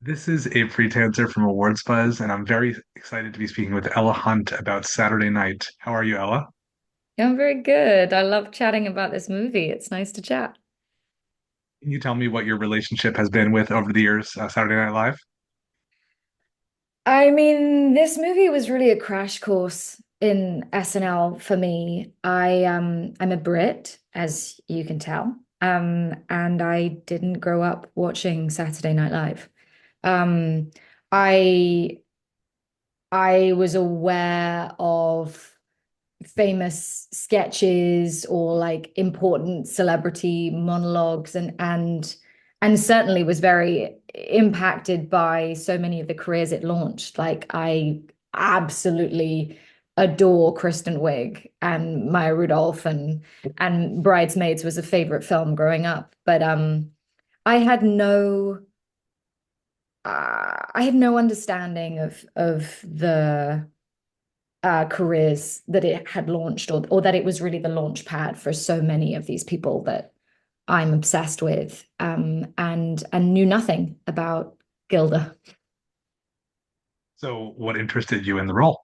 This is Abe Friedtanzer from Awards Buzz, and I'm very excited to be speaking with Ella Hunt about Saturday Night. How are you, Ella? I'm very good. I love chatting about this movie. It's nice to chat. Can you tell me what your relationship has been with over the years, Saturday Night Live? I mean, this movie was really a crash course in SNL for me. I'm a Brit, as you can tell. And I didn't grow up watching Saturday Night Live. Um, I I was aware of famous sketches or like important celebrity monologues and certainly was very impacted by so many of the careers it launched. Like I absolutely adore Kristen Wiig and Maya Rudolph and Bridesmaids was a favorite film growing up. But I had no I had no understanding of the careers that it had launched or that it was really the launch pad for so many of these people that I'm obsessed with and knew nothing about Gilda. So, what interested you in the role?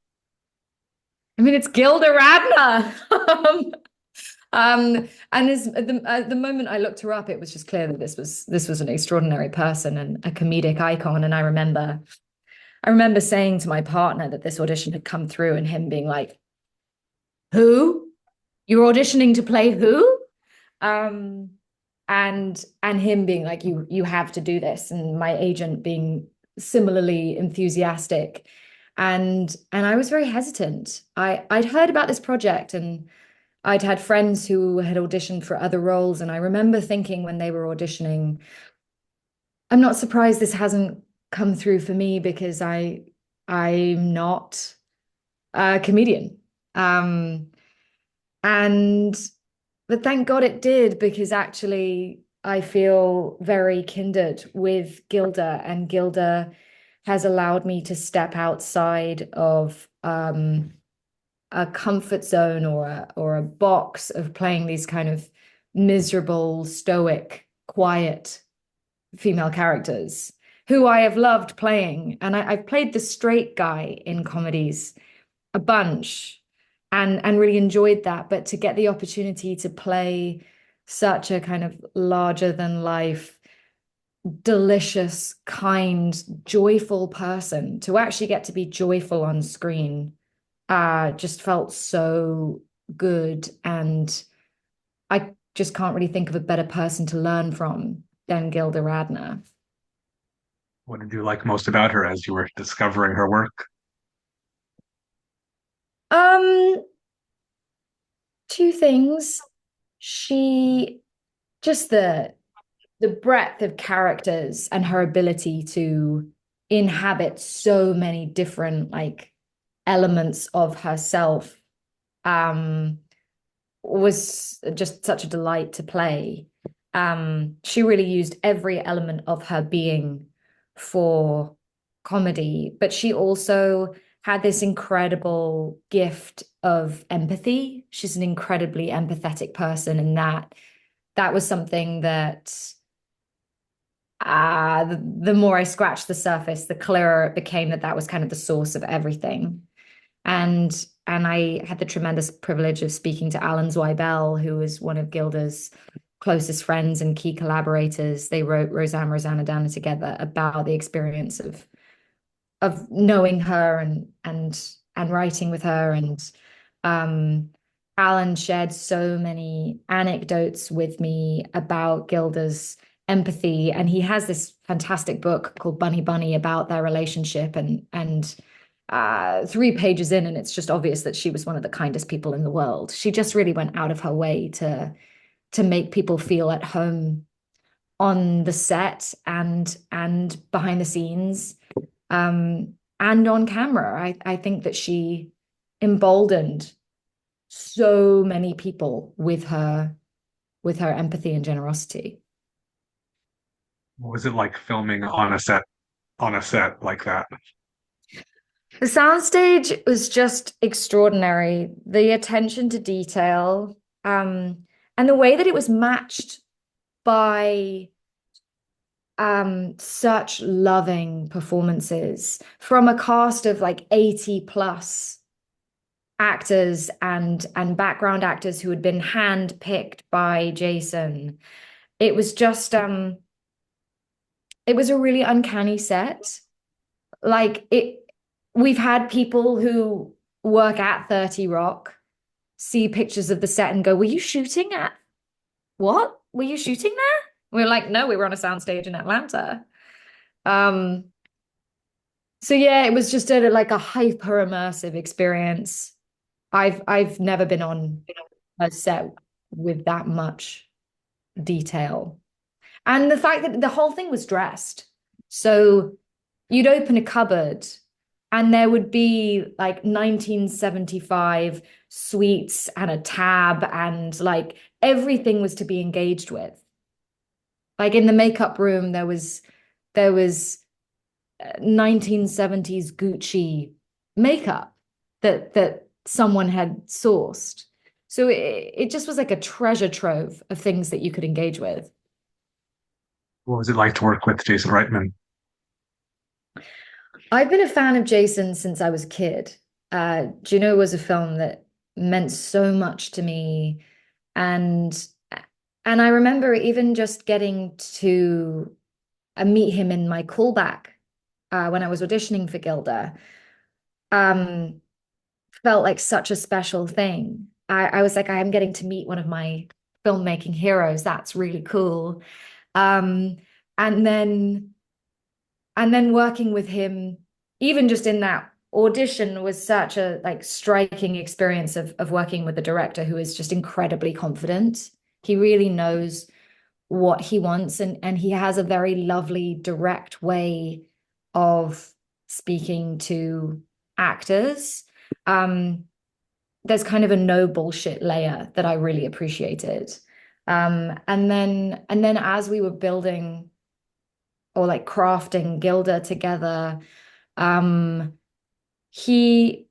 I mean, it's Gilda Radner. And as the moment I looked her up, it was just clear that this was an extraordinary person and a comedic icon. And I remember saying to my partner that this audition had come through and him being like, "Who? You're auditioning to play who?" Um, and him being like, you have to do this, and my agent being similarly enthusiastic. And I was very hesitant. I'd heard about this project and I'd had friends who had auditioned for other roles, and I remember thinking when they were auditioning, I'm not surprised this hasn't come through for me because I'm not a comedian. Um, And but thank God it did because actually I feel very kindred with Gilda, and Gilda has allowed me to step outside of a comfort zone or a box of playing these kind of miserable, stoic, quiet female characters who I have loved playing. And I've played the straight guy in comedies a bunch and really enjoyed that. But to get the opportunity to play such a kind of larger than life, delicious, kind, joyful person, to actually get to be joyful on screen, just felt so good. And I just can't really think of a better person to learn from than Gilda Radner. What did you like most about her as you were discovering her work? Um, Two things. She just the breadth of characters and her ability to inhabit so many different like elements of herself um was just such a delight to play. She really used every element of her being for comedy, but she also had this incredible gift of empathy. She's an incredibly empathetic person, and that was something that the more I scratched the surface, the clearer it became that that was kind of the source of everything. And and I had the tremendous privilege of speaking to Alan Zweibel, who was one of Gilda's closest friends and key collaborators. They wrote Rosanna Dana together about the experience of knowing her and writing with her. And um, Alan shared so many anecdotes with me about Gilda's empathy, and he has this fantastic book called Bunny Bunny about their relationship. And 3 pages in, and it's just obvious that she was one of the kindest people in the world. She just really went out of her way to make people feel at home on the set and behind the scenes and on camera. I think that she emboldened so many people with her empathy and generosity. What was it like filming on a set like that? The soundstage was just extraordinary. The attention to detail, and the way that it was matched by such loving performances from a cast of like 80 plus actors and background actors who had been handpicked by Jason. It was just it was a really uncanny set. Like it we've had people who work at 30 Rock see pictures of the set and go, "Were you shooting at what? Were you shooting there?" We're like, "No, we were on a soundstage in Atlanta." Um, so yeah, it was just like a hyper immersive experience. I've never been on a set with that much detail. And the fact that the whole thing was dressed. So you'd open a cupboard and there would be like 1975 sweets and a tab and like everything was to be engaged with. Like in the makeup room, there was 1970s Gucci makeup that someone had sourced. So it just was like a treasure trove of things that you could engage with. What was it like to work with Jason Reitman? I've been a fan of Jason since I was a kid. Juno was a film that meant so much to me, and and I remember even just getting to meet him in my callback when I was auditioning for Gilda. Um, Felt like such a special thing. I was like, I am getting to meet one of my filmmaking heroes. That's really cool. Um, and then and then working with him, even just in that audition, was such a like striking experience of working with a director who is just incredibly confident. He really knows what he wants, and he has a very lovely, direct way of speaking to actors. Um, there's kind of a no bullshit layer that I really appreciated. And then as we were building or like crafting Gilda together, um, he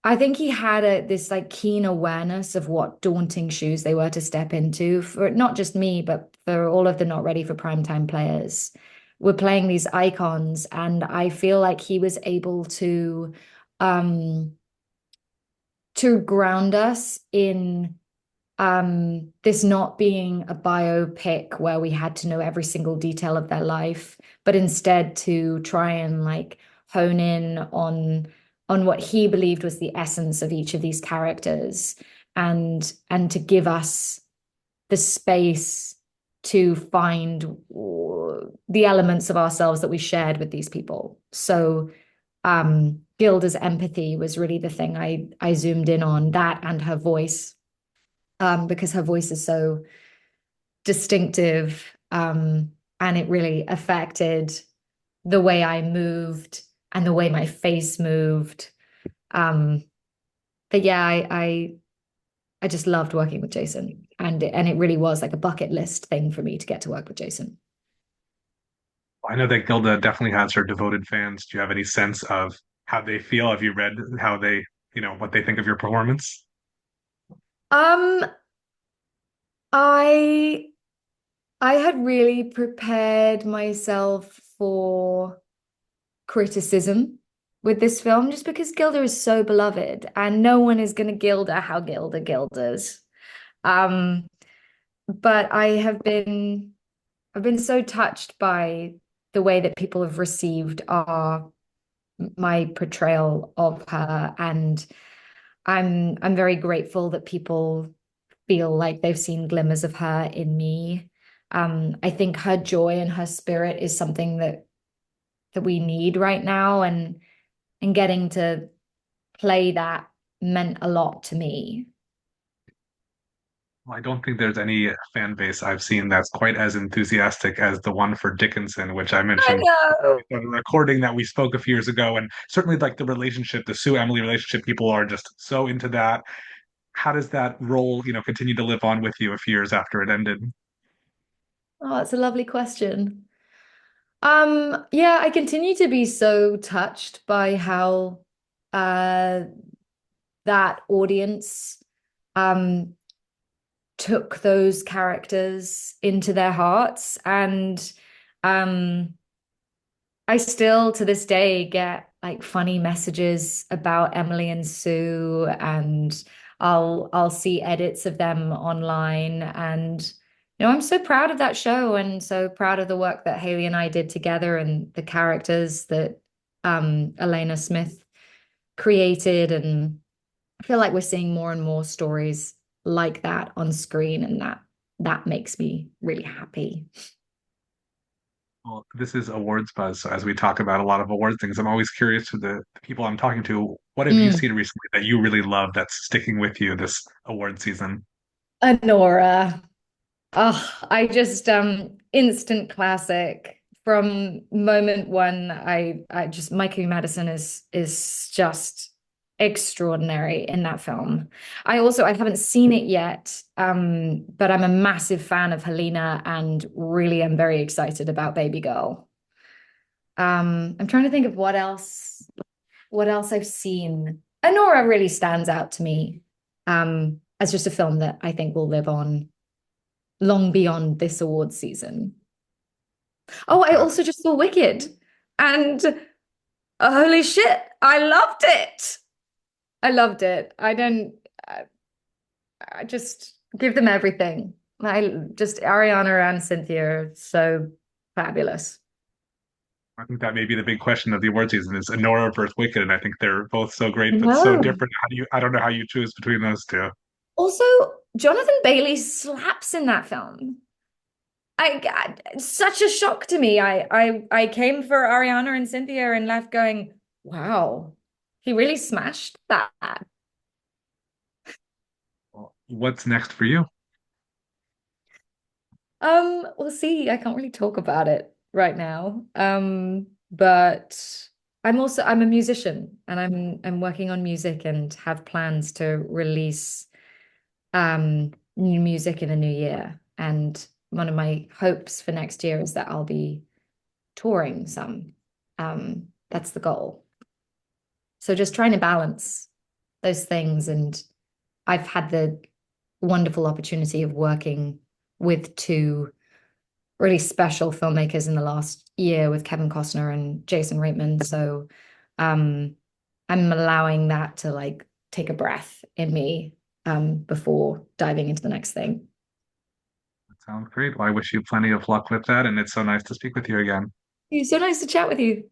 I think he had this like keen awareness of what daunting shoes they were to step into for not just me, but for all of the not ready for primetime players. We're playing these icons, and I feel like he was able um to ground us in this not being a biopic where we had to know every single detail of their life, but instead to try and like hone in on what he believed was the essence of each of these characters, and to give us the space to find the elements of ourselves that we shared with these people. So Gilda's empathy was really the thing I zoomed in on, that and her voice, because her voice is so distinctive, and it really affected the way I moved and the way my face moved. Um, but yeah, I just loved working with Jason, and it really was like a bucket list thing for me to get to work with Jason. I know that Gilda definitely has her devoted fans. Do you have any sense of how they feel? Have you read how they, what they think of your performance? Um, I I had really prepared myself for criticism with this film just because Gilda is so beloved and no one is going to Gilda how Gilda Gildas. Um, but I've been so touched by the way that people have received our my portrayal of her, and I'm very grateful that people feel like they've seen glimmers of her in me. I think her joy and her spirit is something that we need right now, and getting to play that meant a lot to me. Well, I don't think there's any fan base I've seen that's quite as enthusiastic as the one for Dickinson, which I I mentioned know. in the recording that we spoke a few years ago. And certainly, like the relationship, the Sue Emily relationship, people are just so into that. How does that role, continue to live on with you a few years after it ended? Oh, that's a lovely question. Yeah, I continue to be so touched by how uh that audience um took those characters into their hearts. And um, I still to this day get like funny messages about Emily and Sue, and I'll see edits of them online. And I'm so proud of that show and so proud of the work that Haley and I did together and the characters that Elena Smith created. And I feel like we're seeing more and more stories like that on screen, and that makes me really happy. Well, this is awards buzz. So as we talk about a lot of awards things, I'm always curious to the people I'm talking to, what have you Mm. seen recently that you really love that's sticking with you this award season? Honora. Oh, I just instant classic from moment one. I just Mikey Madison is just extraordinary in that film. I haven't seen it yet, but I'm a massive fan of Helena and really am very excited about Baby Girl. I'm trying to think of what else I've seen. Honora really stands out to me as just a film that I think will live on long beyond this award season. Oh, I Uh, also just saw Wicked, and holy shit, I loved it. I loved it. I, I just give them everything. I just Ariana and Cynthia are so fabulous. I think that may be the big question of the award season is Honora versus Wicked, and I think they're both so great but so No. different. I don't know how you choose between those two. Also, Jonathan Bailey slaps in that film. It's such a shock to me. I came for Ariana and Cynthia and left going, wow, he really smashed that. Well, what's next for you? We'll see. I can't really talk about it right now. But I'm a musician and I'm working on music and have plans to release new music in the new year. And one of my hopes for next year is that I'll be touring some. That's the goal. So just trying to balance those things. And I've had the wonderful opportunity of working with two really special filmmakers in the last year with Kevin Costner and Jason Reitman. So um, I'm allowing that to like take a breath in me before diving into the next thing. That sounds great. Well, I wish you plenty of luck with that, and it's so nice to speak with you again. It's so nice to chat with you.